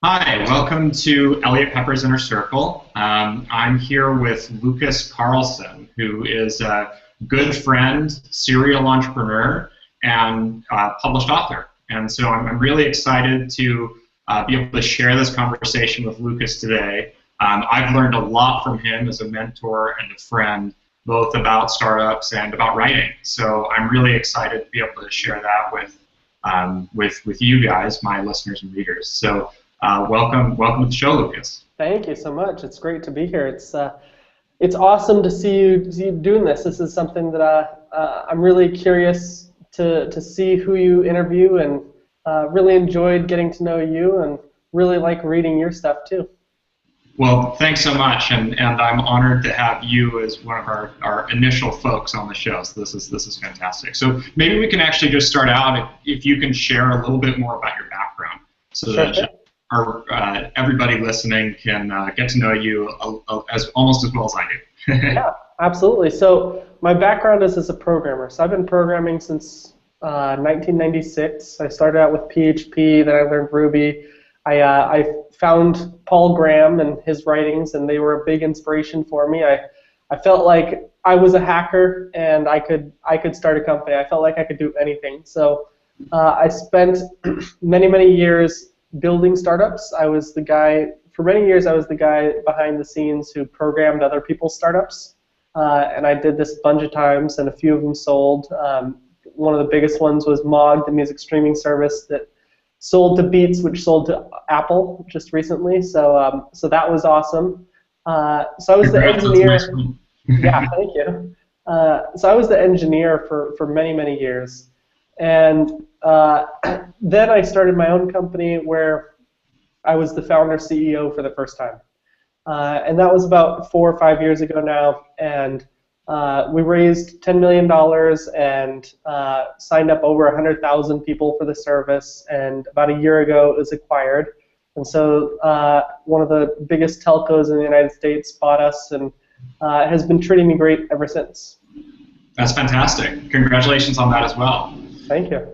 Hi, welcome to Eliot Pepper's Inner Circle. I'm here with Lucas Carlson, who is a good friend, serial entrepreneur, and published author. And so I'm really excited to be able to share this conversation with Lucas today. I've learned a lot from him as a mentor and a friend, both about startups and about writing. So I'm really excited to be able to share that with you guys, my listeners and readers. So welcome to the show, Lucas. Thank you so much. It's great to be here. It's awesome to see you doing this. This is something that I'm really curious to see who you interview, and really enjoyed getting to know you, and really like reading your stuff too. Well, thanks so much, and I'm honored to have you as one of our initial folks on the show. So this is fantastic. So maybe we can actually just start out if you can share a little bit more about your background, so that everybody listening can get to know you almost as well as I do. Yeah, absolutely. So my background is as a programmer. So I've been programming since 1996. I started out with PHP, then I learned Ruby. I found Paul Graham and his writings, and they were a big inspiration for me. I felt like I was a hacker, and I could start a company. I felt like I could do anything. So I spent many years building startups. For many years I was the guy behind the scenes who programmed other people's startups, and I did this a bunch of times, and a few of them sold. One of the biggest ones was Mog, the music streaming service that sold to Beats, which sold to Apple just recently. So that was awesome. So I was the engineer. Yeah, thank you. So I was the engineer for many years. And then I started my own company where I was the founder CEO for the first time. And that was about 4 or 5 years ago now. And we raised $10 million and signed up over 100,000 people for the service. And about a year ago, it was acquired. And so one of the biggest telcos in the United States bought us, and has been treating me great ever since. That's fantastic. Congratulations on that as well. Thank you.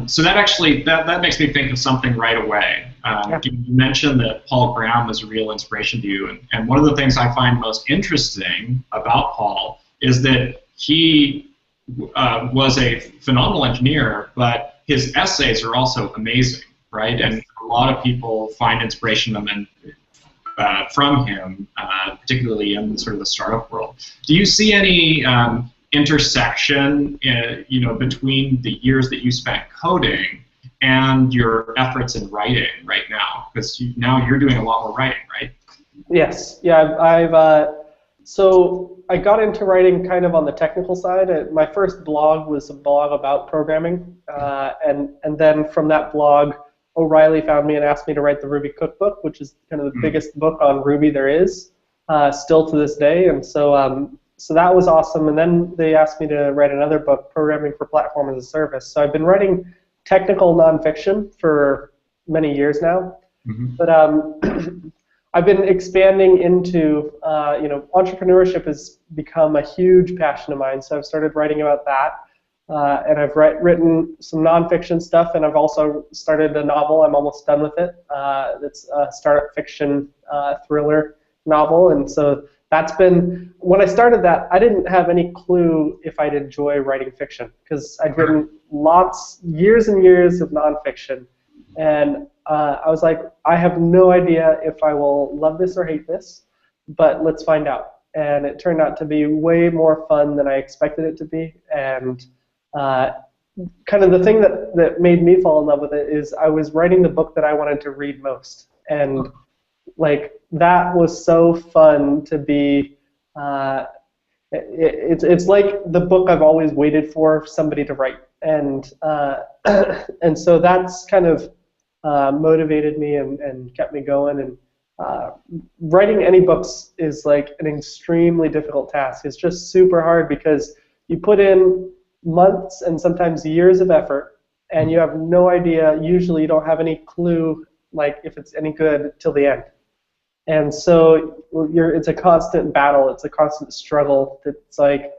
So that makes me think of something right away. You mentioned that Paul Graham was a real inspiration to you, and one of the things I find most interesting about Paul is that he was a phenomenal engineer, but his essays are also amazing, right? Yes. And a lot of people find inspiration from him, particularly in sort of the startup world. Do you see any intersection, between the years that you spent coding and your efforts in writing right now? Because now you're doing a lot more writing, right? Yes. Yeah. So I got into writing kind of on the technical side. My first blog was a blog about programming, and then from that blog, O'Reilly found me and asked me to write the Ruby Cookbook, which is kind of the biggest book on Ruby there is, still to this day. And so that was awesome, and then they asked me to write another book, Programming for Platform as a Service. So I've been writing technical nonfiction for many years now, but I've been expanding into, entrepreneurship has become a huge passion of mine, so I've started writing about that, and I've written some nonfiction stuff, and I've also started a novel. I'm almost done with it. It's a startup fiction thriller novel, and so that's been, when I started that, I didn't have any clue if I'd enjoy writing fiction, because I'd written years and years of nonfiction, and I was like, I have no idea if I will love this or hate this, but let's find out. And it turned out to be way more fun than I expected it to be, and kind of the thing that made me fall in love with it is I was writing the book that I wanted to read most, and like, that was so fun to be, it's like the book I've always waited for somebody to write, and so that's kind of motivated me and kept me going, and writing any books is like an extremely difficult task. It's just super hard because you put in months and sometimes years of effort, and you have no idea, usually you don't have any clue like if it's any good till the end. And so it's a constant battle. It's a constant struggle. It's like,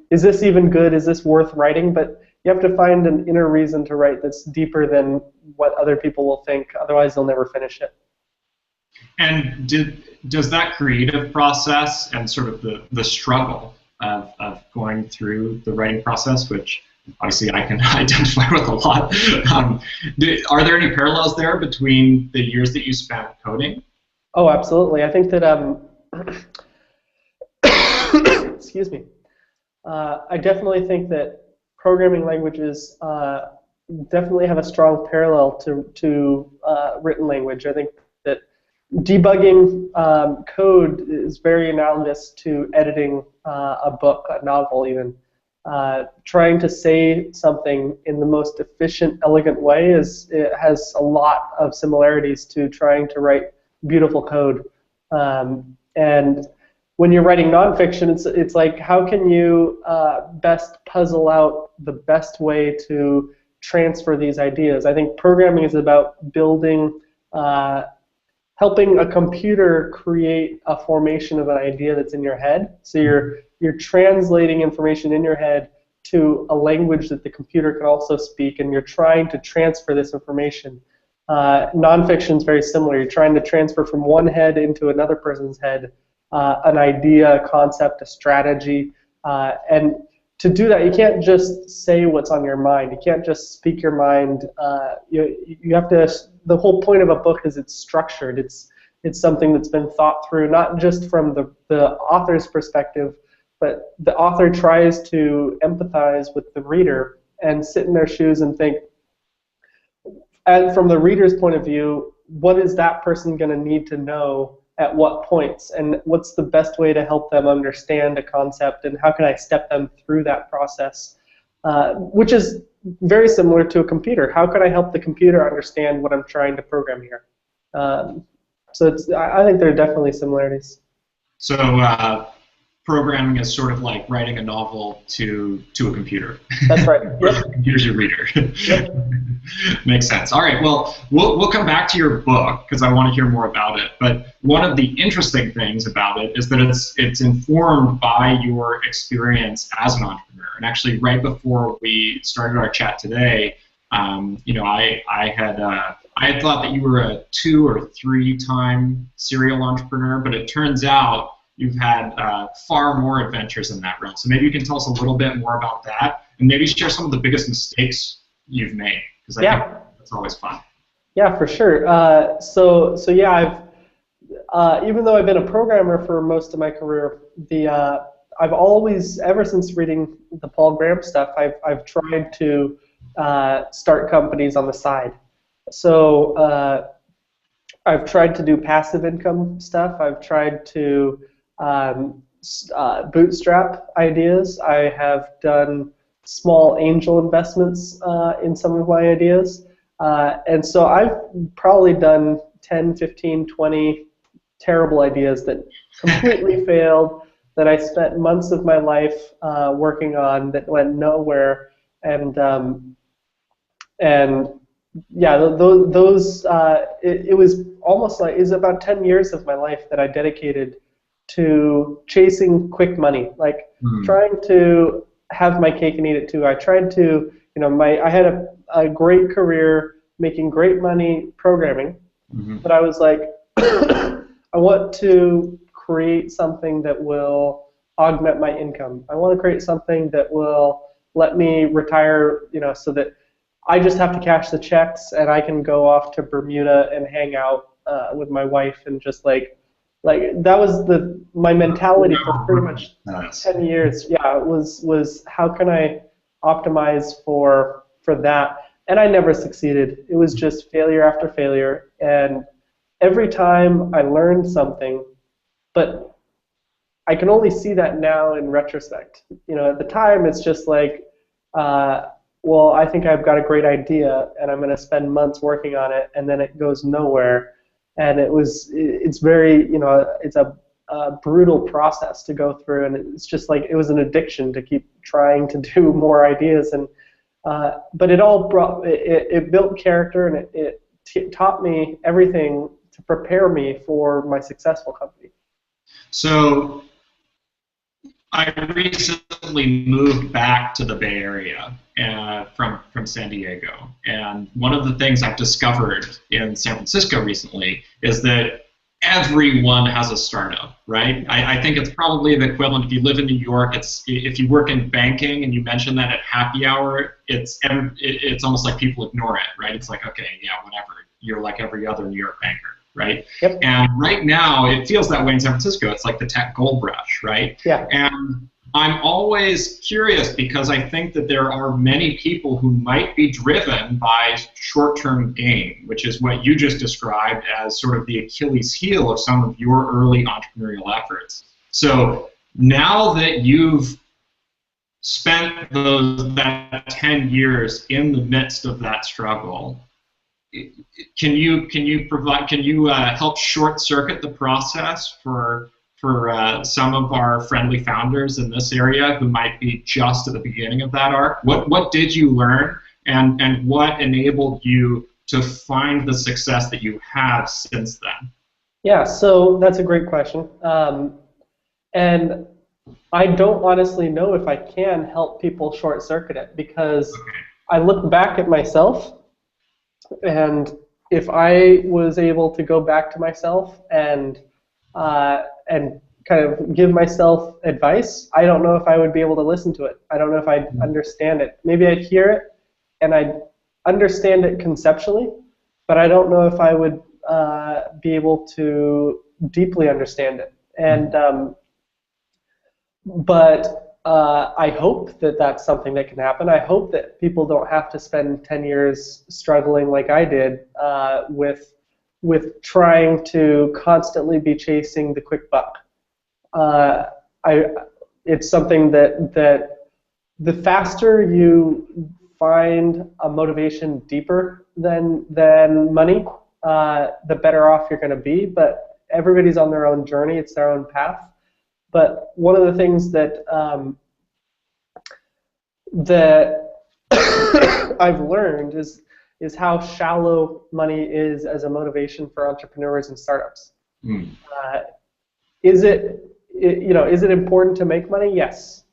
is this even good? Is this worth writing? But you have to find an inner reason to write that's deeper than what other people will think. Otherwise, you'll never finish it. And does that creative process and sort of the struggle of going through the writing process, which obviously I can identify with a lot, are there any parallels there between the years that you spent coding? Oh, absolutely. I think that, excuse me, I definitely think that programming languages definitely have a strong parallel to written language. I think that debugging code is very analogous to editing a book, a novel even. Trying to say something in the most efficient, elegant way it has a lot of similarities to trying to write beautiful code. And when you're writing nonfiction, it's like, how can you best puzzle out the best way to transfer these ideas? I think programming is about building, helping a computer create a formation of an idea that's in your head. So you're translating information in your head to a language that the computer can also speak, and you're trying to transfer this information. Nonfiction is very similar. You're trying to transfer from one head into another person's head an idea, a concept, a strategy, and to do that, you can't just say what's on your mind. You can't just speak your mind. You have to. The whole point of a book is it's structured. It's something that's been thought through, not just from the author's perspective, but the author tries to empathize with the reader and sit in their shoes and think, and from the reader's point of view, what is that person going to need to know at what points, and what's the best way to help them understand a concept, and how can I step them through that process, which is very similar to a computer. How can I help the computer understand what I'm trying to program here? So I think there are definitely similarities. So programming is sort of like writing a novel to a computer. That's right. Yep. The computer's your reader. Yep. Makes sense. All right. Well, we'll come back to your book because I want to hear more about it. But one of the interesting things about it is that it's informed by your experience as an entrepreneur. And actually, right before we started our chat today, I had thought that you were a 2 or 3 time serial entrepreneur, but it turns out you've had far more adventures in that realm. So maybe you can tell us a little bit more about that, and maybe share some of the biggest mistakes you've made, because I think that's always fun. Yeah, for sure. So yeah, even though I've been a programmer for most of my career, I've always, ever since reading the Paul Graham stuff, I've tried to start companies on the side. So I've tried to do passive income stuff. I've tried to bootstrap ideas. I have done small angel investments in some of my ideas. And so I've probably done 10, 15, 20 terrible ideas that completely failed, that I spent months of my life working on, that went nowhere. And yeah, it was almost like, it was about 10 years of my life that I dedicated to chasing quick money, like trying to have my cake and eat it too. I tried to, I had a great career making great money programming, but I was like, I want to create something that will augment my income. I want to create something that will let me retire, so that I just have to cash the checks and I can go off to Bermuda and hang out with my wife, and just like that was my mentality for pretty much 10 years. Yeah, it was how can I optimize for that? And I never succeeded. It was just failure after failure, and every time I learned something, but I can only see that now in retrospect. At the time it's just like, well, I think I've got a great idea and I'm going to spend months working on it, and then it goes nowhere. And it's very, it's a brutal process to go through, and it's just like, it was an addiction to keep trying to do more ideas. And but it all it built character, and it taught me everything to prepare me for my successful company. So I recently recently moved back to the Bay Area from San Diego. And one of the things I've discovered in San Francisco recently is that everyone has a startup, right? I think it's probably the equivalent if you live in New York. If you work in banking and you mention that at happy hour, it's almost like people ignore it, right? It's like, okay, yeah, whatever. You're like every other New York banker, right? Yep. And right now, it feels that way in San Francisco. It's like the tech gold rush, right? Yeah. And I'm always curious because I think that there are many people who might be driven by short-term gain, which is what you just described as sort of the Achilles heel of some of your early entrepreneurial efforts. So now that you've spent that 10 years in the midst of that struggle, can you help short circuit the process for some of our friendly founders in this area who might be just at the beginning of that arc? What did you learn, and what enabled you to find the success that you have since then? Yeah, so that's a great question. And I don't honestly know if I can help people short circuit it, because I look back at myself, and if I was able to go back to myself and kind of give myself advice, I don't know if I would be able to listen to it. I don't know if I'd understand it. Maybe I'd hear it and I'd understand it conceptually, but I don't know if I would be able to deeply understand it. And but I hope that that's something that can happen. I hope that people don't have to spend 10 years struggling like I did with trying to constantly be chasing the quick buck. It's something that the faster you find a motivation deeper than money, the better off you're going to be. But everybody's on their own journey; it's their own path. But one of the things that I've learned is how shallow money is as a motivation for entrepreneurs and startups. Is it important to make money? Yes.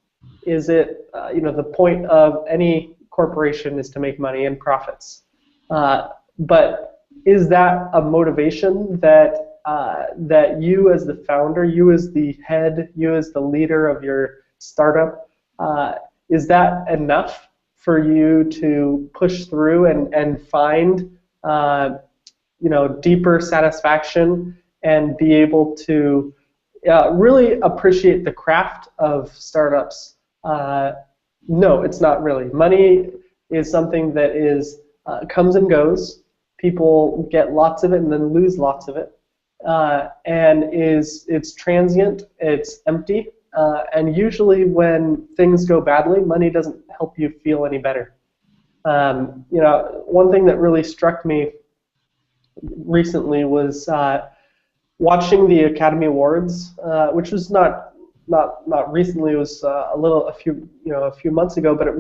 Is it the point of any corporation is to make money and profits? But is that a motivation that you as the founder, you as the head, you as the leader of your startup, is that enough for you to push through and find deeper satisfaction and be able to really appreciate the craft of startups? No, it's not really. Money is something that comes and goes. People get lots of it and then lose lots of it. And it's transient, it's empty, and usually when things go badly, money doesn't help you feel any better. One thing that really struck me recently was watching the Academy Awards, which was not recently. It was a few months ago, but it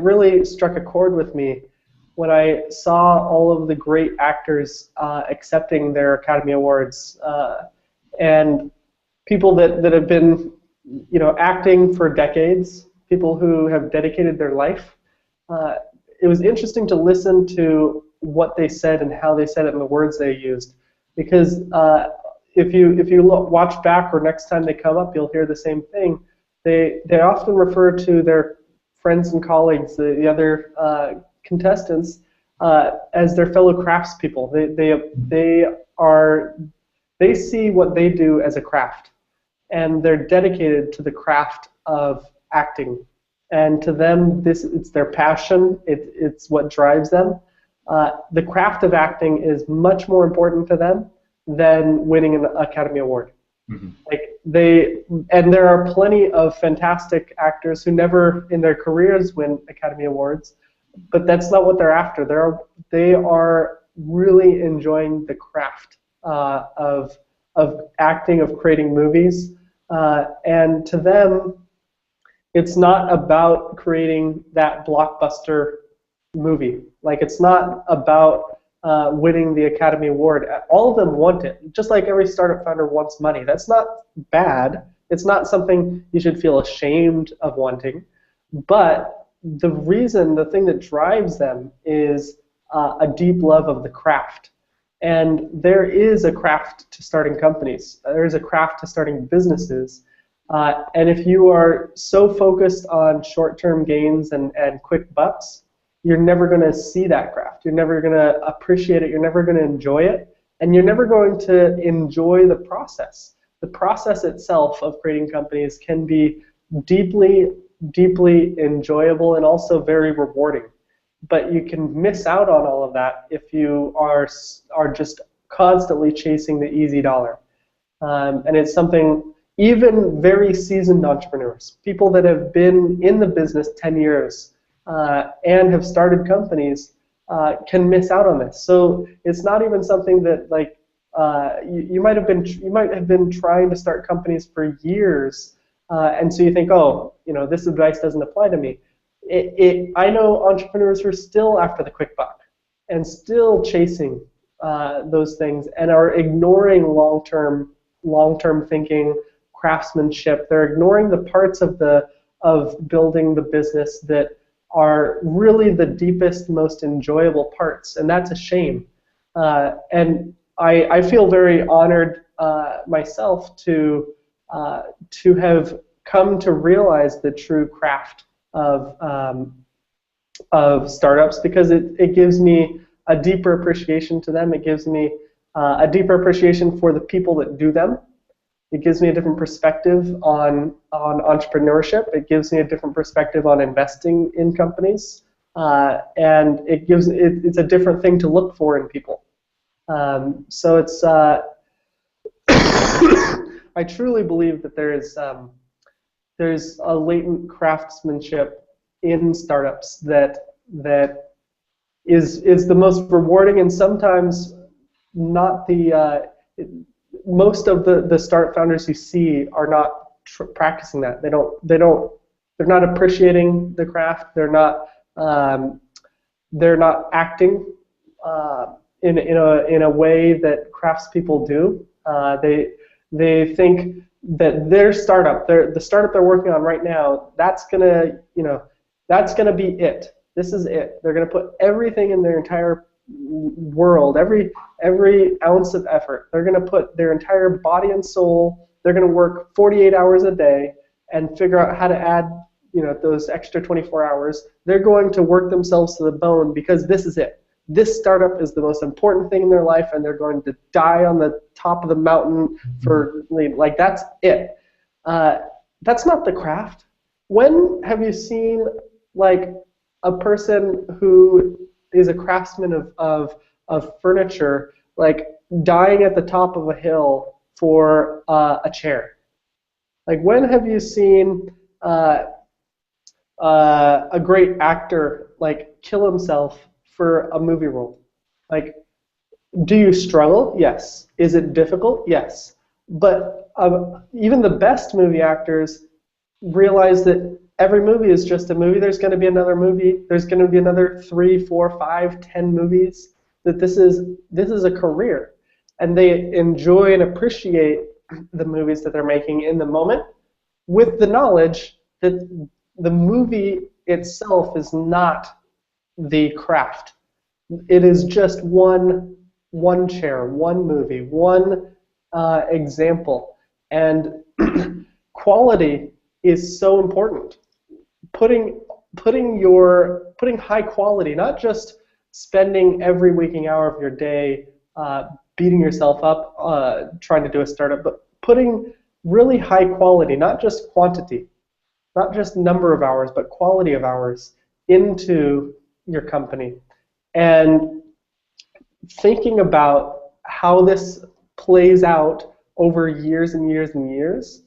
really struck a chord with me when I saw all of the great actors accepting their Academy Awards, and people that have been acting for decades, people who have dedicated their life. It was interesting to listen to what they said and how they said it and the words they used, because if you watch back or next time they come up, you'll hear the same thing. They often refer to their friends and colleagues, the other contestants, as their fellow craftspeople. They see what they do as a craft, and they're dedicated to the craft of acting. And to them, it's their passion. It's what drives them. The craft of acting is much more important to them than winning an Academy Award. Mm-hmm. And there are plenty of fantastic actors who never in their careers win Academy Awards, but that's not what they're after. They are really enjoying the craft of acting, of creating movies, and to them, it's not about creating that blockbuster movie. It's not about winning the Academy Award. All of them want it, just like every startup founder wants money. That's not bad. It's not something you should feel ashamed of wanting, but the thing that drives them is a deep love of the craft. And there is a craft to starting companies. There is a craft to starting businesses. And if you are so focused on short-term gains and quick bucks, you're never going to see that craft. You're never going to appreciate it. You're never going to enjoy it. And you're never going to enjoy the process. The process itself of creating companies can be deeply, deeply enjoyable and also very rewarding. But you can miss out on all of that if you are just constantly chasing the easy dollar. And it's something even very seasoned entrepreneurs, people that have been in the business 10 years and have started companies, can miss out on this. So it's not even something that like you might have been trying to start companies for years, and so you think, oh, this advice doesn't apply to me. I know entrepreneurs who are still after the quick buck and still chasing those things and are ignoring long-term thinking, craftsmanship. They're ignoring the parts of building the business that are really the deepest, most enjoyable parts, and that's a shame. And I feel very honored myself to have come to realize the true craft of startups, because it gives me a deeper appreciation to them. It gives me a deeper appreciation for the people that do them. It gives me a different perspective on entrepreneurship. It gives me a different perspective on investing in companies, and it's a different thing to look for in people. So it's I truly believe that there's a latent craftsmanship in startups that is the most rewarding, and sometimes not the most of the startup founders you see are not practicing that. They're not appreciating the craft. They're not acting in a way that craftspeople do. They think that their startup, the startup they're working on right now, that's gonna be it. This is it. They're gonna put everything in their entire world, every ounce of effort. They're gonna put their entire body and soul. They're gonna work 48 hours a day and figure out how to add those extra 24 hours. They're going to work themselves to the bone because this is it. This startup is the most important thing in their life, and they're going to die on the top of the mountain for, like, that's it. That's not the craft. When have you seen, like, a person who is a craftsman of furniture, like, dying at the top of a hill for a chair? Like, when have you seen a great actor, like, kill himself for a movie role? Like, do you struggle? Yes. Is it difficult? Yes. But even the best movie actors realize that every movie is just a movie. There's going to be another movie. There's going to be another 3, 4, 5, 10 movies. That this is a career, and they enjoy and appreciate the movies that they're making in the moment, with the knowledge that the movie itself is not the craft. It is just one chair, one movie, one example, and quality is so important. Putting high quality, not just spending every waking hour of your day beating yourself up trying to do a startup, but putting really high quality, not just quantity, not just number of hours, but quality of hours into your company, and thinking about how this plays out over years and years and years.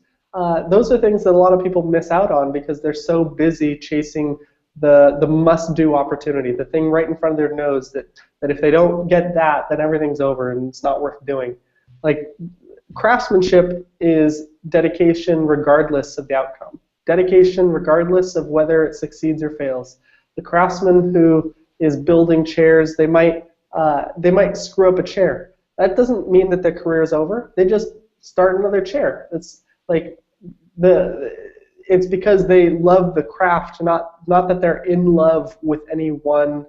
Those are things that a lot of people miss out on because they're so busy chasing the must-do opportunity, the thing right in front of their nose that if they don't get that, then everything's over and it's not worth doing. Like, craftsmanship is dedication regardless of the outcome. Dedication regardless of whether it succeeds or fails. The craftsman who is building chairs, they might screw up a chair. That doesn't mean that their career is over. They just start another chair. It's like, it's because they love the craft, not that they're in love with any one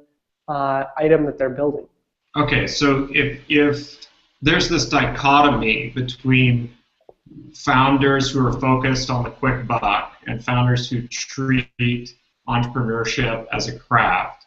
item that they're building. Okay, so if there's this dichotomy between founders who are focused on the quick buck and founders who treat entrepreneurship as a craft,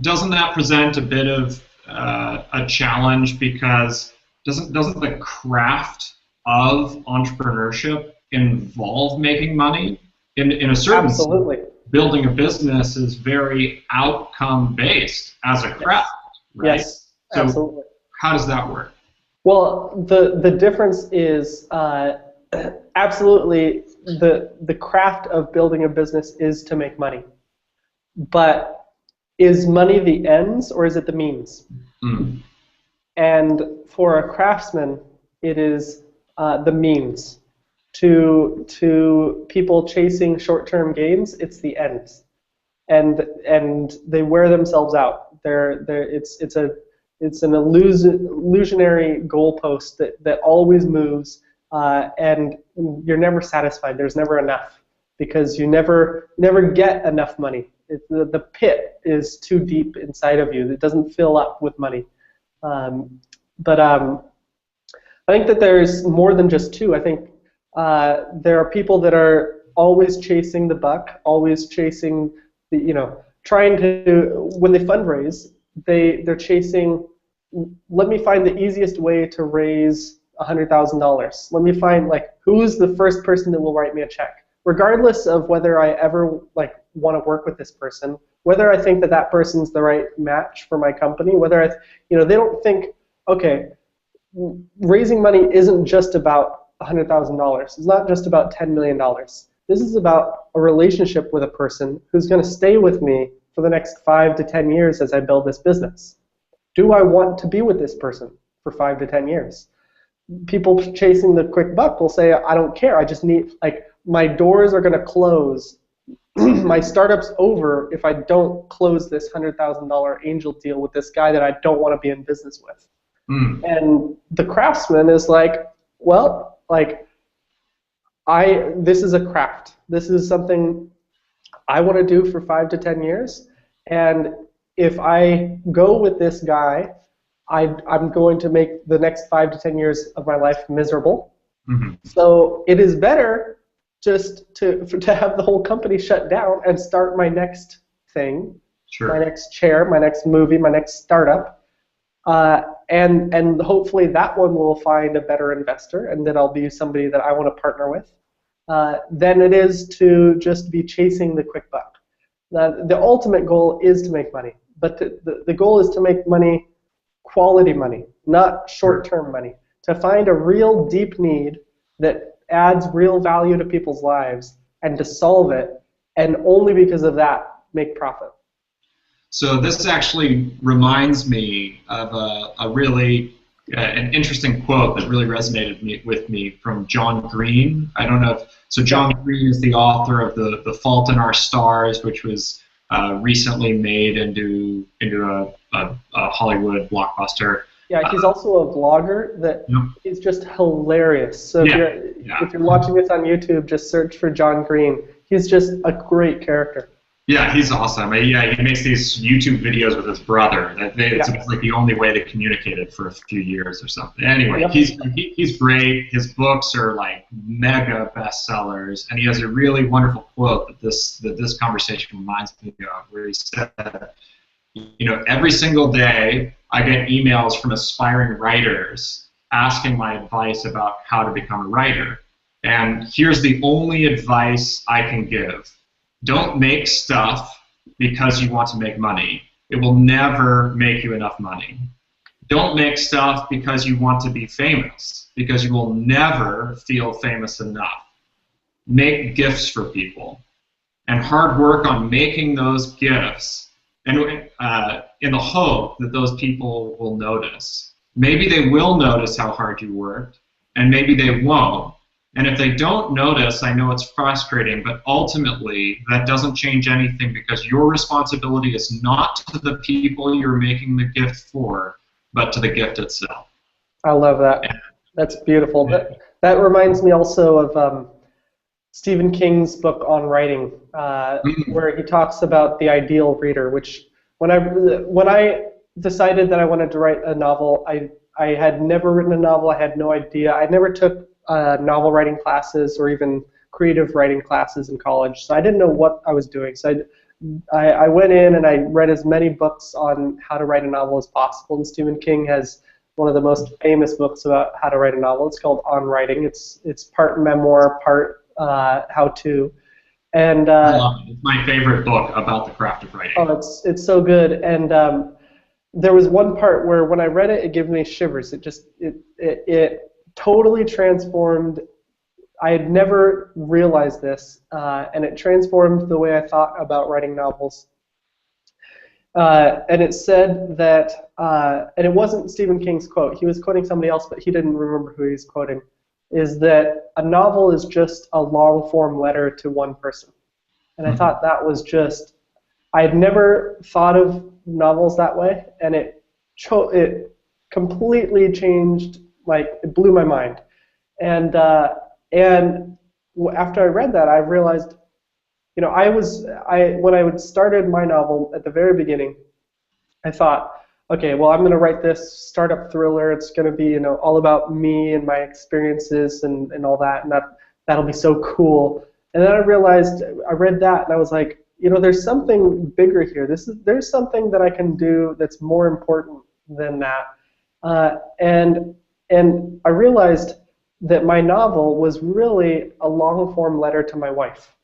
doesn't that present a bit of a challenge, because doesn't the craft of entrepreneurship involve making money? In a certain Absolutely. sense, building a business is very outcome based as a craft, right? Yes, so absolutely. How does that work? Well, the difference is absolutely the craft of building a business is to make money. But is money the ends or is it the means? Mm. And for a craftsman, it is the means. To people chasing short-term gains, it's the ends, and they wear themselves out. It's an illusionary goalpost that always moves, and you're never satisfied. There's never enough, because you never get enough money. The pit is too deep inside of you. It doesn't fill up with money. But I think that there's more than just two. I think there are people that are always chasing the buck, always chasing trying to, when they fundraise, they're chasing, let me find the easiest way to raise $100,000. Let me find, who's the first person that will write me a check, regardless of whether I ever want to work with this person, whether I think that person's the right match for my company, whether they don't think, okay, raising money isn't just about $100,000. It's not just about $10 million. This is about a relationship with a person who's going to stay with me for the next 5 to 10 years as I build this business. Do I want to be with this person for 5 to 10 years? People chasing the quick buck will say, I don't care. I just need, my doors are going to close. My startup's over if I don't close this $100,000 angel deal with this guy that I don't want to be in business with. Mm. And the craftsman is this is a craft. This is something I want to do for 5 to 10 years, and if I go with this guy, I'm going to make the next 5 to 10 years of my life miserable. Mm-hmm. So it is better just to have the whole company shut down and start my next thing, sure, my next chair, my next movie, my next startup, and hopefully that one will find a better investor, and then I'll be somebody that I want to partner with, than it is to just be chasing the quick buck. The ultimate goal is to make money, but the goal is to make money, quality money, not short-term money, to find a real deep need that adds real value to people's lives and to solve it, and only because of that make profit. So this actually reminds me of a really an interesting quote that really resonated with me from John Green. I don't know so John Green is the author of The Fault in Our Stars, which was recently made into a Hollywood blockbuster. Yeah, he's also a vlogger that is just hilarious. So if you're watching this on YouTube, just search for John Green. He's just a great character. Yeah, he's awesome. Yeah, he makes these YouTube videos with his brother. It's like the only way they communicated for a few years or something. Anyway, he's great. His books are mega bestsellers, and he has a really wonderful quote that this conversation reminds me of, where he said, every single day I get emails from aspiring writers asking my advice about how to become a writer, and here's the only advice I can give. Don't make stuff because you want to make money. It will never make you enough money. Don't make stuff because you want to be famous, because you will never feel famous enough. Make gifts for people, and hard work on making those gifts, and in the hope that those people will notice. Maybe they will notice how hard you worked, and maybe they won't. And if they don't notice, I know it's frustrating, but ultimately that doesn't change anything, because your responsibility is not to the people you're making the gift for, but to the gift itself. I love that. That's beautiful. That reminds me also of Stephen King's book on writing, where he talks about the ideal reader. Which when I decided that I wanted to write a novel, I had never written a novel. I had no idea. I never took novel writing classes or even creative writing classes in college, so I didn't know what I was doing. So I went in and I read as many books on how to write a novel as possible. And Stephen King has one of the most famous books about how to write a novel. It's called On Writing. It's part memoir, part how-to. And I love it. It's my favorite book about the craft of writing. Oh, it's so good. And there was one part where when I read it, it gave me shivers. It totally transformed. I had never realized this, and it transformed the way I thought about writing novels. And it said that, and it wasn't Stephen King's quote. He was quoting somebody else, but he didn't remember who he was quoting, is that a novel is just a long-form letter to one person. And I thought that was just, I had never thought of novels that way, and it completely changed, like, it blew my mind. And after I read that, I realized, you know, when I started my novel at the very beginning, I thought, okay, well, I'm going to write this startup thriller. It's going to be, you know, all about me and my experiences and all that, and that'll be so cool. And then I realized, I read that, and I was like, you know, there's something bigger here. There's something that I can do that's more important than that. And I realized that my novel was really a long-form letter to my wife.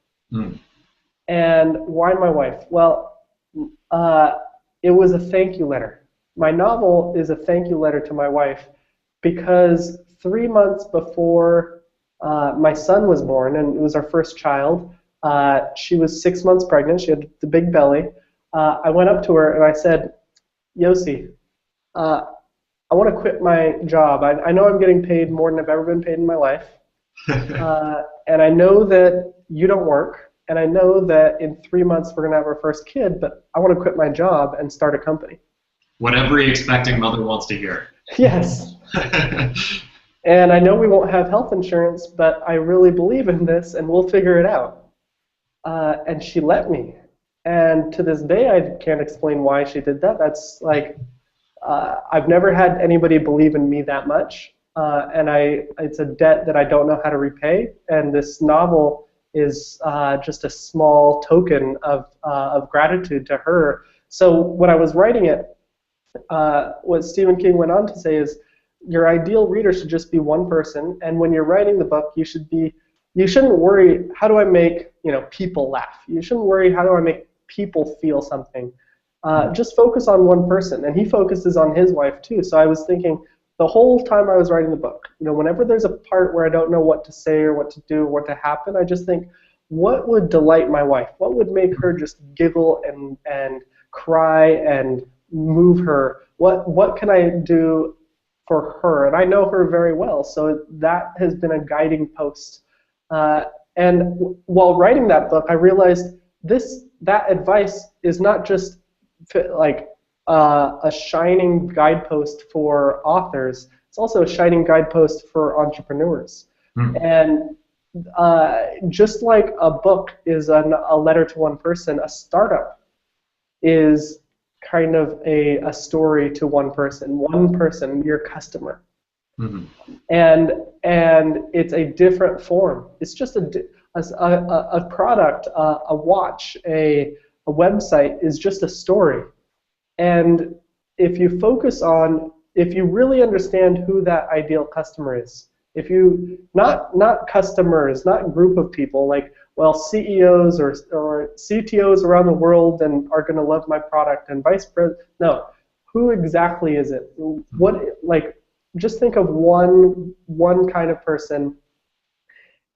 And why my wife? Well, it was a thank you letter. My novel is a thank you letter to my wife because 3 months before my son was born, and it was our first child, she was 6 months pregnant. She had the big belly. I went up to her and I said, Yossi, I want to quit my job. I know I'm getting paid more than I've ever been paid in my life. And I know that you don't work. And I know that in 3 months we're going to have our first kid, but I want to quit my job and start a company. What every expecting mother wants to hear. Yes. And I know we won't have health insurance, but I really believe in this, and we'll figure it out. And she let me. And to this day, I can't explain why she did that. That's like, I've never had anybody believe in me that much. And it's a debt that I don't know how to repay. And this novel is just a small token of gratitude to her. So when I was writing it, what Stephen King went on to say is, your ideal reader should just be one person, and when you're writing the book, you shouldn't worry, how do I make, you know, people laugh? You shouldn't worry, how do I make people feel something? Just focus on one person, and he focuses on his wife too. So I was thinking the whole time I was writing the book, you know, whenever there's a part where I don't know what to say or what to do or what to happen, I just think, what would delight my wife? What would make her just giggle and cry and move her? What can I do for her? And I know her very well, so that has been a guiding post. And while writing that book, I realized that advice is not just like a shining guidepost for authors. It's also a shining guidepost for entrepreneurs. And just like a book is a letter to one person, a startup is kind of a story to one person, your customer. And it's a different form. It's just a product, a watch, a website is just a story. And if you really understand who that ideal customer is, if you, not customers, not group of people, like, well, CEOs or CTOs around the world and are going to love my product and vice president. No, who exactly is it? Just think of one kind of person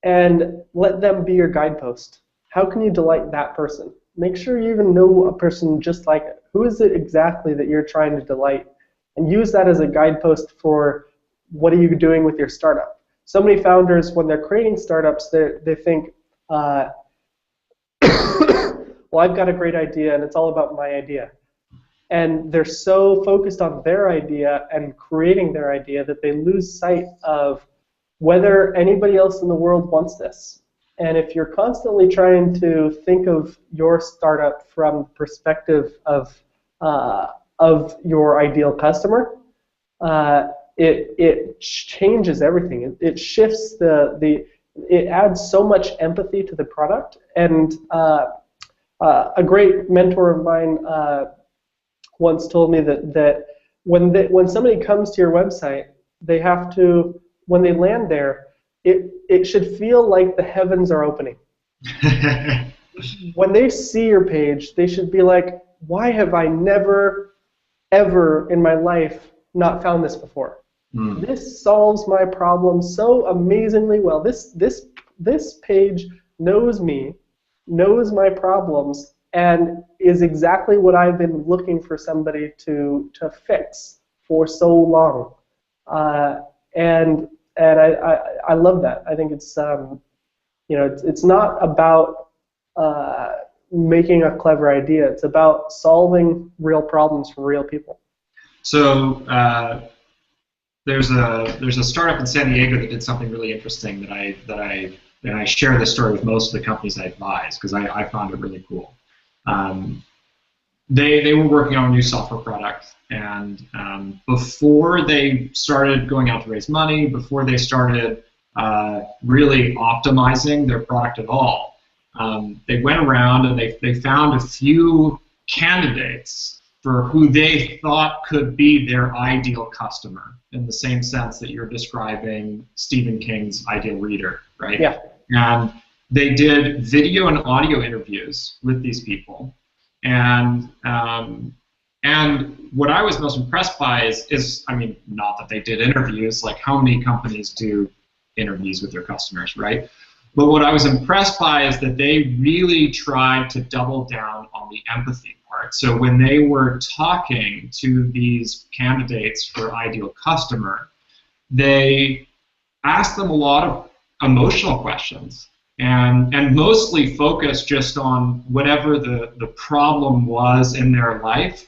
and let them be your guidepost. How can you delight that person? Make sure you even know a person just like it. Who is it exactly that you're trying to delight? And use that as a guidepost for what are you doing with your startup. So many founders, when they're creating startups, they think, well, I've got a great idea and it's all about my idea. And they're so focused on their idea and creating their idea that they lose sight of whether anybody else in the world wants this. And if you're constantly trying to think of your startup from the perspective of your ideal customer, it changes everything. It shifts it adds so much empathy to the product. And a great mentor of mine once told me that when somebody comes to your website, they have to, when they land there, it should feel like the heavens are opening. When they see your page, they should be like, why have I never, ever in my life not found this before? This solves my problem so amazingly well. This page knows me, knows my problems, and is exactly what I've been looking for somebody to fix for so long. And I love that. I think it's it's not about making a clever idea. It's about solving real problems for real people. So there's a startup in San Diego that did something really interesting that I share this story with most of the companies I advise because I found it really cool. They were working on a new software product, and before they started going out to raise money, before they started really optimizing their product at all, they went around and they found a few candidates for who they thought could be their ideal customer, in the same sense that you're describing Stephen King's ideal reader, right? Yeah. And they did video and audio interviews with these people. And what I was most impressed by is, I mean, not that they did interviews, like how many companies do interviews with their customers, right? But what I was impressed by is that they really tried to double down on the empathy part. So when they were talking to these candidates for ideal customer, they asked them a lot of emotional questions. And mostly focused just on whatever the problem was in their life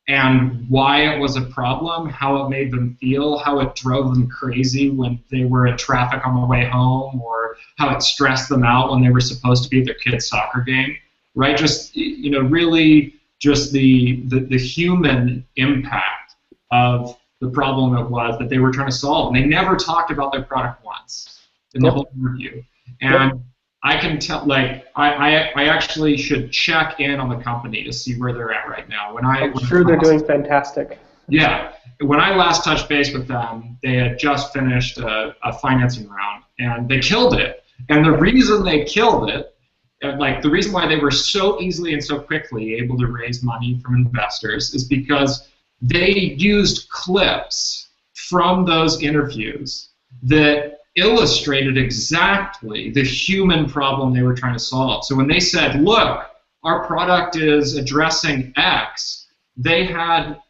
and why it was a problem, how it made them feel, how it drove them crazy when they were in traffic on the way home, or how it stressed them out when they were supposed to be at their kid's soccer game, right? Just, really just the human impact of the problem it was that they were trying to solve. And they never talked about their product once in the whole interview. And I can tell, like, I actually should check in on the company to see where they're at right now. I'm sure they're doing fantastic. Yeah. When I last touched base with them, they had just finished a financing round, and they killed it. And the reason they killed it, like the reason why they were so easily and so quickly able to raise money from investors, is because they used clips from those interviews that illustrated exactly the human problem they were trying to solve. So when they said, look, our product is addressing X, they had,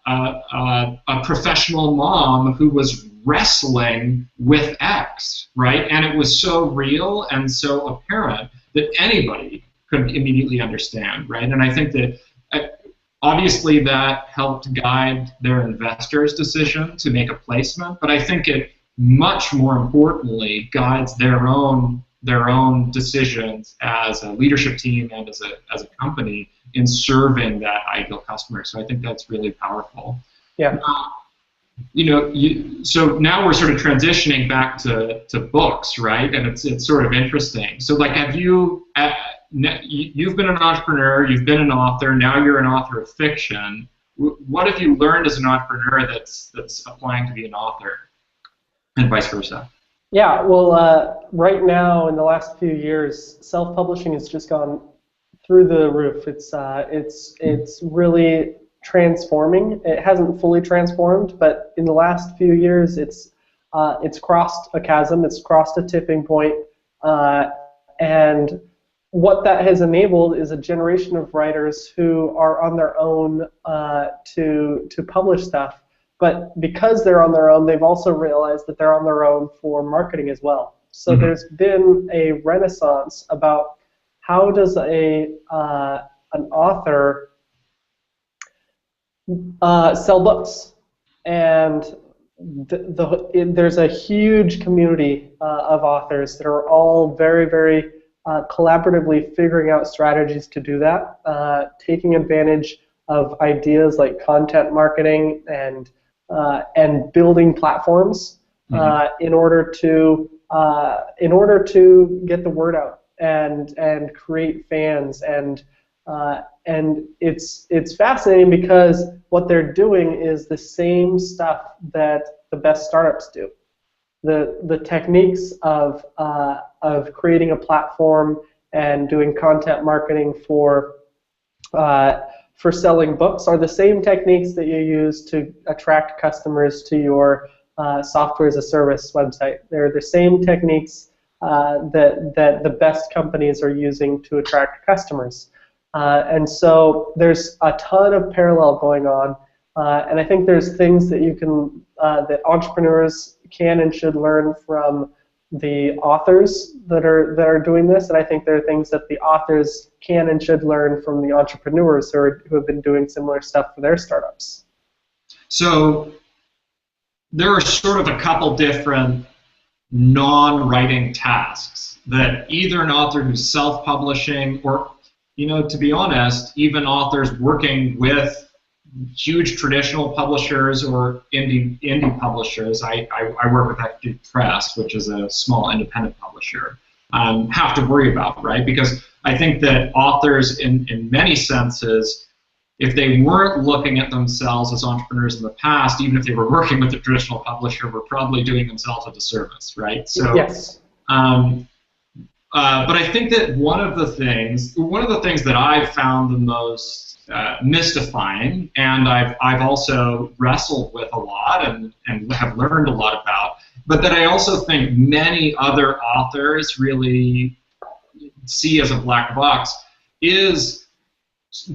a professional mom who was wrestling with X, right? And it was so real and so apparent that anybody could immediately understand, right? And I think that obviously that helped guide their investors' decision to make a placement, but I think it much more importantly guides their own decisions as a leadership team and as a company in serving that ideal customer. So I think that's really powerful. Yeah. So now we're sort of transitioning back to books, right? And it's sort of interesting. So like, you've been an entrepreneur, you've been an author, now you're an author of fiction. What have you learned as an entrepreneur that's applying to be an author? And vice versa. Yeah, well, right now in the last few years, self-publishing has just gone through the roof. It's really transforming. It hasn't fully transformed, but in the last few years, it's crossed a chasm. It's crossed a tipping point, and what that has enabled is a generation of writers who are on their own to publish stuff. But because they're on their own, they've also realized that they're on their own for marketing as well. So there's been a renaissance about how does an author sell books. And there's a huge community of authors that are all very, very collaboratively figuring out strategies to do that, taking advantage of ideas like content marketing and building platforms in order to get the word out and create fans, and it's fascinating because what they're doing is the same stuff that the best startups do. The techniques of creating a platform and doing content marketing for selling books are the same techniques that you use to attract customers to your software as a service website. They're the same techniques that the best companies are using to attract customers. And so there's a ton of parallel going on, and I think there's things that you can that entrepreneurs can and should learn from the authors that are doing this, and I think there are things that the authors can and should learn from the entrepreneurs who have been doing similar stuff for their startups. So there are sort of a couple different non-writing tasks that either an author who's self-publishing or, to be honest, even authors working with huge traditional publishers or indie publishers. I work with Equity Press, which is a small independent publisher, have to worry about, right? Because I think that authors, in many senses, if they weren't looking at themselves as entrepreneurs in the past, even if they were working with a traditional publisher, were probably doing themselves a disservice, right? So, yes. But I think that one of the things that I've found the most mystifying, and I've also wrestled with a lot and have learned a lot about, but that I also think many other authors really see as a black box, is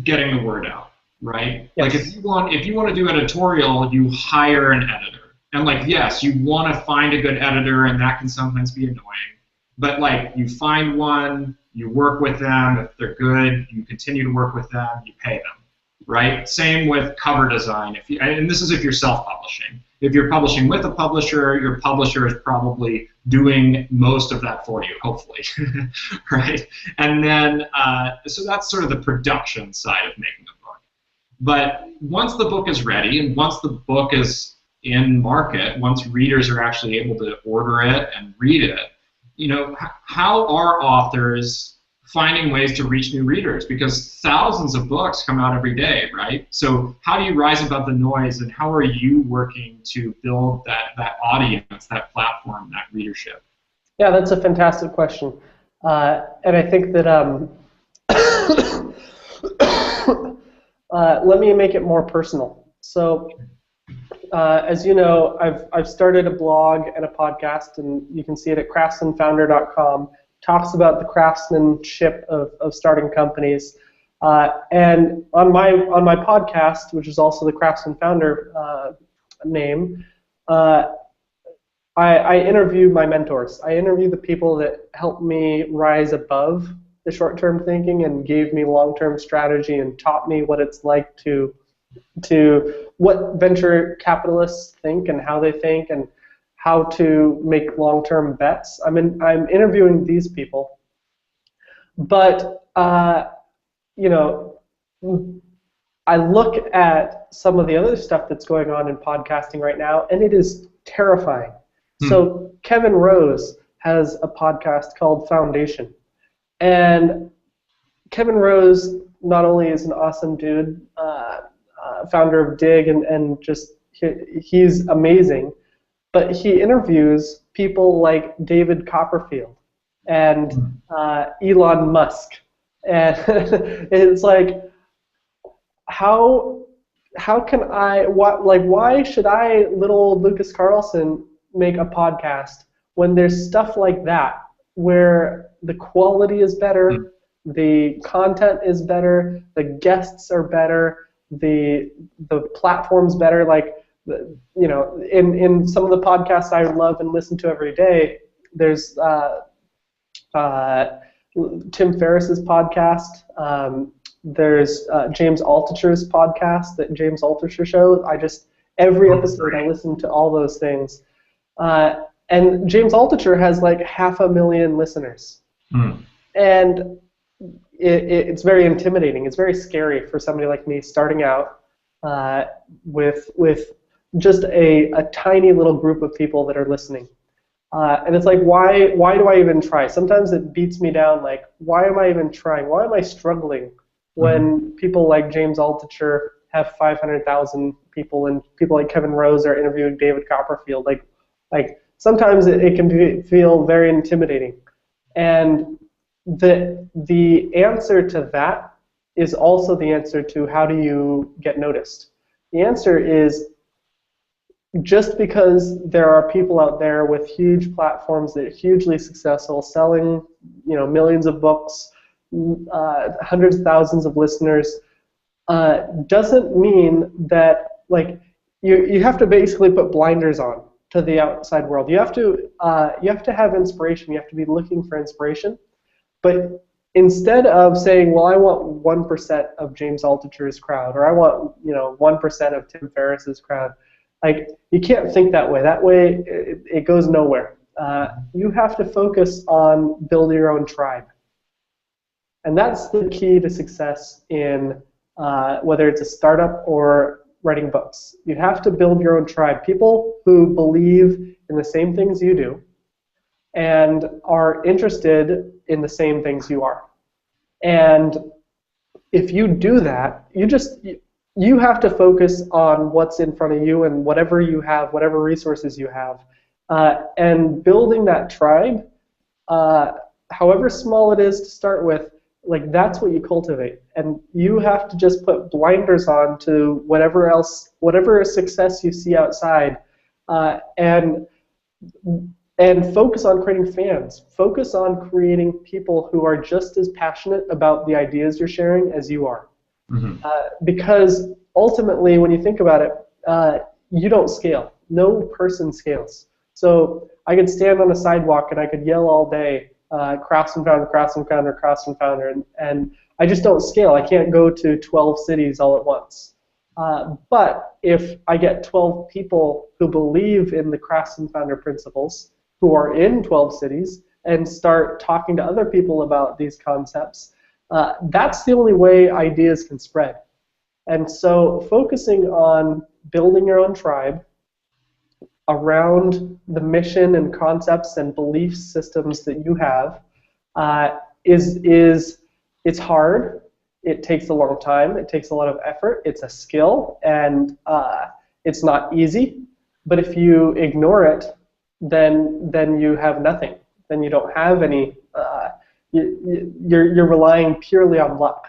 getting the word out, right? Yes. Like if you want to do editorial, you hire an editor, and like yes, you want to find a good editor, and that can sometimes be annoying. But like you find one, you work with them. If they're good, you continue to work with them. You pay them, right? Same with cover design. And this is if you're self-publishing. If you're publishing with a publisher, your publisher is probably doing most of that for you, hopefully, right? And then so that's sort of the production side of making a book. But once the book is ready, and once the book is in market, once readers are actually able to order it and read it, how are authors finding ways to reach new readers? Because thousands of books come out every day, right? So how do you rise above the noise, and how are you working to build that audience, that platform, that readership? Yeah, that's a fantastic question. And I think that let me make it more personal. So as you know, I've started a blog and a podcast, and you can see it at craftsmanfounder.com. Talks about the craftsmanship of starting companies. And on my podcast, which is also the Craftsman Founder name, I interview my mentors. I interview the people that helped me rise above the short-term thinking and gave me long-term strategy and taught me what it's like to what venture capitalists think and how they think and how to make long-term bets. I'm interviewing these people, but I look at some of the other stuff that's going on in podcasting right now, and it is terrifying. So Kevin Rose has a podcast called Foundation, and Kevin Rose not only is an awesome dude, founder of Dig, and just he's amazing, but he interviews people like David Copperfield and Elon Musk, and it's like, how can why should I, little old Lucas Carlson, make a podcast when there's stuff like that where the quality is better, the content is better, the guests are better, the platform's better. Like, in some of the podcasts I love and listen to every day, there's Tim Ferriss's podcast. There's James Altucher's podcast, that James Altucher show. Every episode, I listen to all those things. And James Altucher has like 500,000 listeners. And it's very intimidating. It's very scary for somebody like me starting out with just a tiny little group of people that are listening. And it's like, why do I even try? Sometimes it beats me down, like, why am I even trying? Why am I struggling when people like James Altucher have 500,000 people and people like Kevin Rose are interviewing David Copperfield? Like sometimes it can feel very intimidating. And the answer to that is also the answer to how do you get noticed. The answer is, just because there are people out there with huge platforms that are hugely successful, selling millions of books, hundreds of thousands of listeners, doesn't mean that you have to basically put blinders on to the outside world. You have to have inspiration. You have to be looking for inspiration. But instead of saying, well, I want 1% of James Altucher's crowd, or I want 1% of Tim Ferriss's crowd, you can't think that way. That way, it goes nowhere. You have to focus on building your own tribe. And that's the key to success in whether it's a startup or writing books. You have to build your own tribe. People who believe in the same things you do and are interested in the same things you are. And if you do that, you have to focus on what's in front of you and whatever you have, whatever resources you have. And building that tribe, however small it is to start with, that's what you cultivate. And you have to just put blinders on to whatever success you see outside, and focus on creating fans. Focus on creating people who are just as passionate about the ideas you're sharing as you are. Because ultimately, when you think about it, you don't scale. No person scales. So I could stand on a sidewalk and I could yell all day, craftsman founder, craftsman founder, craftsman founder, and I just don't scale. I can't go to 12 cities all at once. But if I get 12 people who believe in the craftsman founder principles, who are in 12 cities, and start talking to other people about these concepts, that's the only way ideas can spread. And so focusing on building your own tribe around the mission and concepts and belief systems that you have it's hard. It takes a long time. It takes a lot of effort. It's a skill, and it's not easy. But if you ignore it, then you have nothing. Then you don't have any. You're relying purely on luck.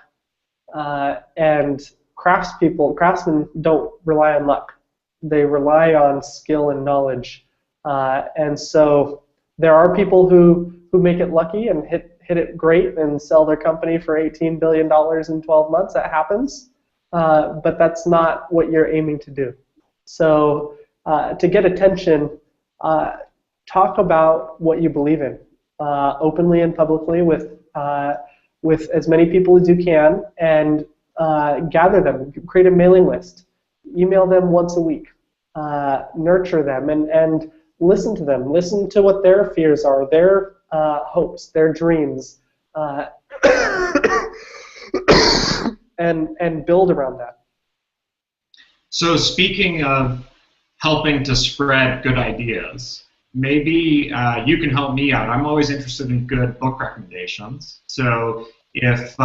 And craftsmen don't rely on luck. They rely on skill and knowledge. And so there are people who make it lucky and hit it great and sell their company for $18 billion in 12 months. That happens. But that's not what you're aiming to do. So to get attention, talk about what you believe in openly and publicly with as many people as you can, and gather them. Create a mailing list. Email them once a week. Nurture them and listen to them. Listen to what their fears are, their hopes, their dreams, and build around that. So speaking of helping to spread good ideas, maybe you can help me out. I'm always interested in good book recommendations. So if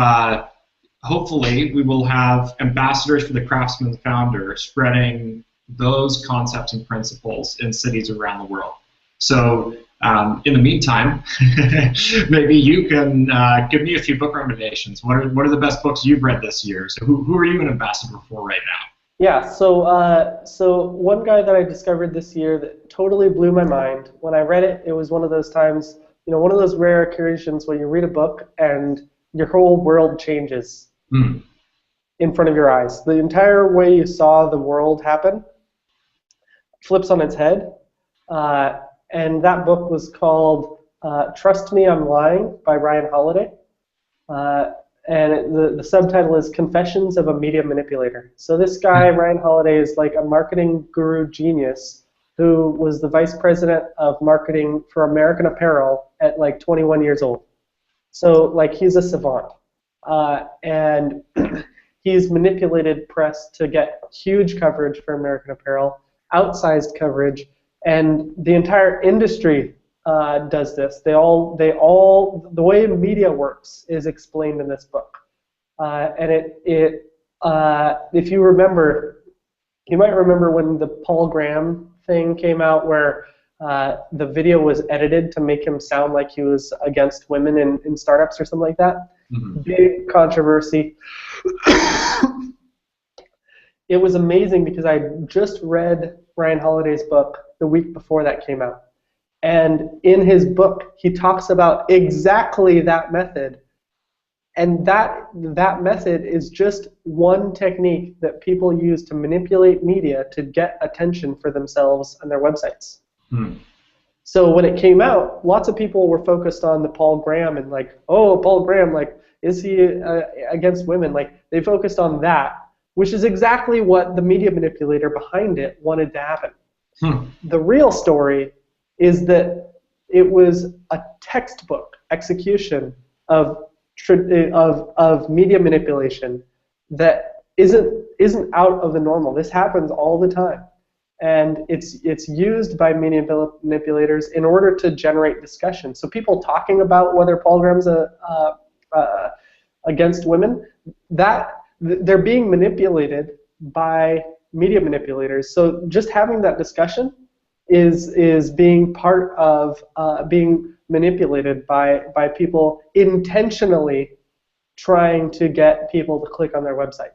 hopefully we will have ambassadors for the Craftsman Founder spreading those concepts and principles in cities around the world. So in the meantime, maybe you can give me a few book recommendations. What are the best books you've read this year? So who are you an ambassador for right now? Yeah, so one guy that I discovered this year that totally blew my mind. When I read it, it was one of those times, one of those rare occasions where you read a book and your whole world changes in front of your eyes. The entire way you saw the world happen flips on its head. And that book was called Trust Me, I'm Lying by Ryan Holiday. the subtitle is Confessions of a Media Manipulator. So this guy, Ryan Holiday, is like a marketing guru genius who was the vice president of marketing for American Apparel at like 21 years old. So like he's a savant. And he's manipulated press to get huge coverage for American Apparel, outsized coverage, and the entire industry does this. The way media works is explained in this book, and if you remember, you might remember when the Paul Graham thing came out, where the video was edited to make him sound like he was against women in startups or something like that. Mm-hmm. Big controversy. It was amazing because I just read Ryan Holiday's book the week before that came out. And in his book, he talks about exactly that method. And that method is just one technique that people use to manipulate media to get attention for themselves and their websites. Hmm. So when it came out, lots of people were focused on the Paul Graham and like, oh, Paul Graham, like, is he against women? Like, they focused on that, which is exactly what the media manipulator behind it wanted to happen. Hmm. The real story is that it was a textbook execution of media manipulation that isn't out of the normal. This happens all the time, and it's used by media manipulators in order to generate discussion. So people talking about whether Paul Graham's against women, that they're being manipulated by media manipulators. So just having that discussion is being part of being manipulated by people intentionally trying to get people to click on their website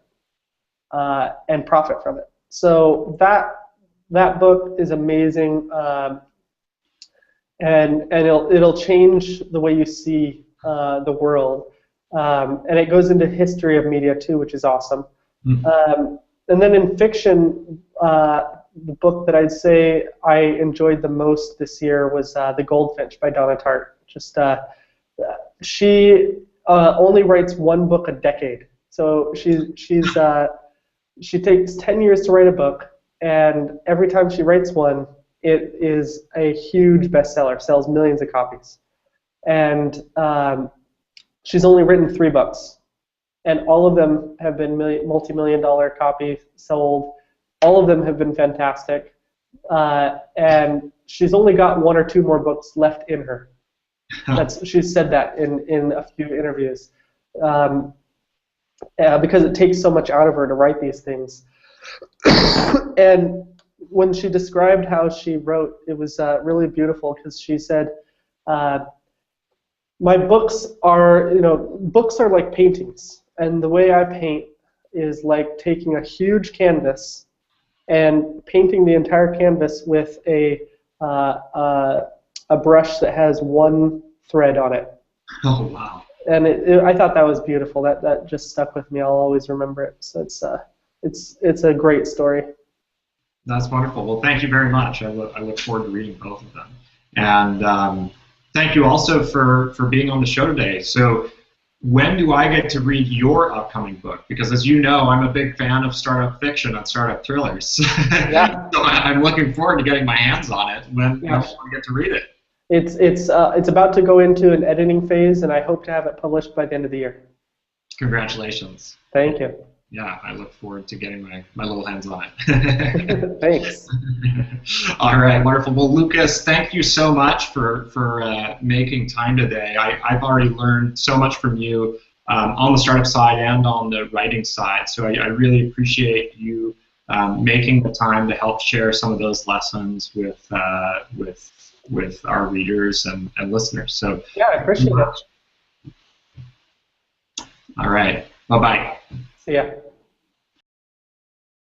and profit from it. So that book is amazing, and it'll change the way you see the world. And it goes into history of media too, which is awesome. Mm-hmm. And then in fiction, the book that I'd say I enjoyed the most this year was The Goldfinch by Donna Tartt. She only writes one book a decade. So she takes 10 years to write a book, and every time she writes one, it is a huge bestseller, sells millions of copies. And she's only written 3 books, and all of them have been multi-million-dollar copies sold. All of them have been fantastic, and she's only got 1 or 2 more books left in her. She's said that in a few interviews, because it takes so much out of her to write these things. And when she described how she wrote, it was really beautiful, because she said, my books are like paintings, and the way I paint is like taking a huge canvas and painting the entire canvas with a brush that has one thread on it. Oh, wow. And I thought that was beautiful. That just stuck with me. I'll always remember it. So it's a great story. That's wonderful. Well, thank you very much. I look forward to reading both of them. And thank you also for being on the show today. So when do I get to read your upcoming book? Because as you know, I'm a big fan of startup fiction and startup thrillers. Yeah. So I'm looking forward to getting my hands on it. When do I get to read it? It's about to go into an editing phase, and I hope to have it published by the end of the year. Congratulations. Thank you. Yeah, I look forward to getting my little hands on it. Thanks. All right, wonderful. Well, Lucas, thank you so much for making time today. I've already learned so much from you on the startup side and on the writing side. So I really appreciate you making the time to help share some of those lessons with our readers and listeners. So yeah, I appreciate it. All right. Bye-bye. See ya.